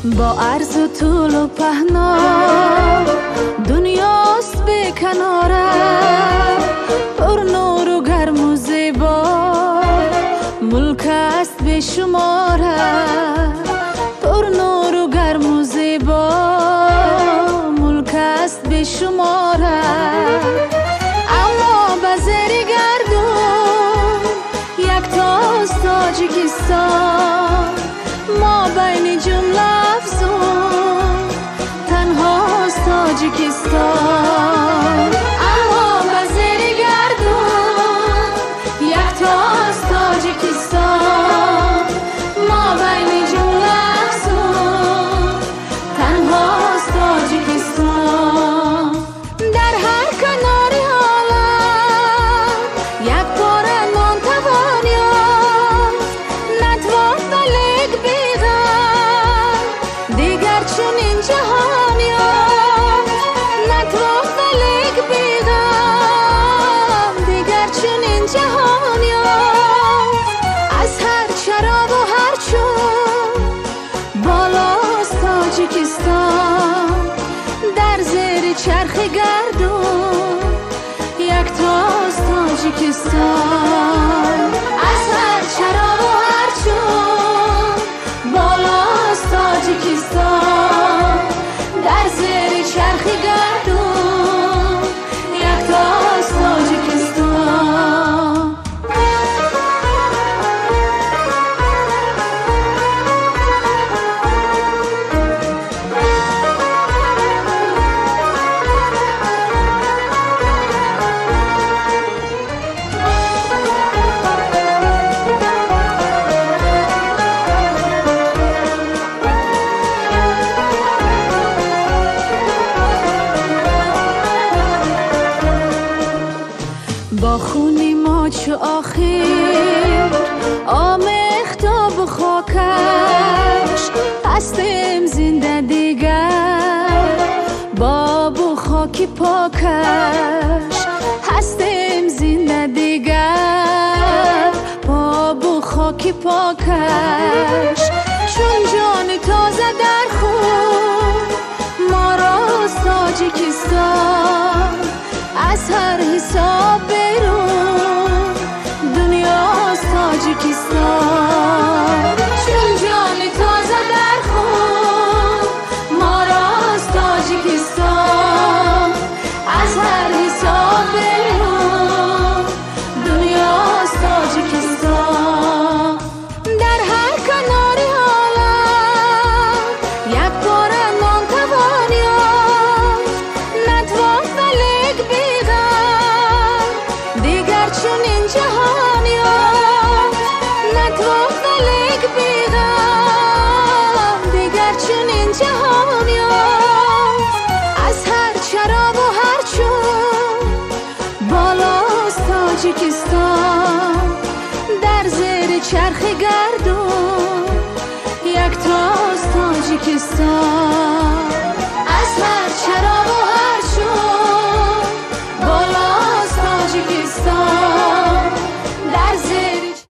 با عرض و طول و پهنا دنیاست به کناره، پر نور و گرم و زیبا ملک است به شماره، پر نور و گرم و زیبا ملک است به شماره. اما به زیر گردون یک تاست تاجیکستان، ما بین جمله افزون تنهاست تاجیکستان. اما به زیر گردون یک تاست تاجیکستان، ما بین جمله افزون تنهاست تاجیکستان. در هر کنار عالم یک پاره نان توان یافت، نتوان ولیک بیغم دیگر چنین جهان یافت، نتوان ولیک بیغم دیگر چنین جهان یافت. از هر شراب و هر چون بالاست تاجیکستان، در زیر چرخ گردون یک تاست تاجیکستان. از هر شراب و هر چون بالاست تاجیکستان، در زیر چرخ گردون یک تاست تاجیکستان. با خونی ما چو آخر آمیختا به خاکش، هستیم زنده دیگر با بو خاکی پاکش، هستیم زنده دیگر با بو خاکی پاکش. چون جان تازه در خون ما راست تاجیکستان، از هر حساب بیرون دنیاست تاجیکستان. چون جان تازه در خون ما راست تاجیکستان، از هر حساب بیرون دنیاست تاجیکستان. در هر کنار عالم یک پاره نان توان یافت، نتوان ولیک بیغم دیگر چنین جهان یافت، نتوان ولیک بیغم دیگر چنین جهان یافت. از هر شراب و هر چون بالاست تاجیکستان، در زیر چرخ گردون یک تاست تاجیکستان.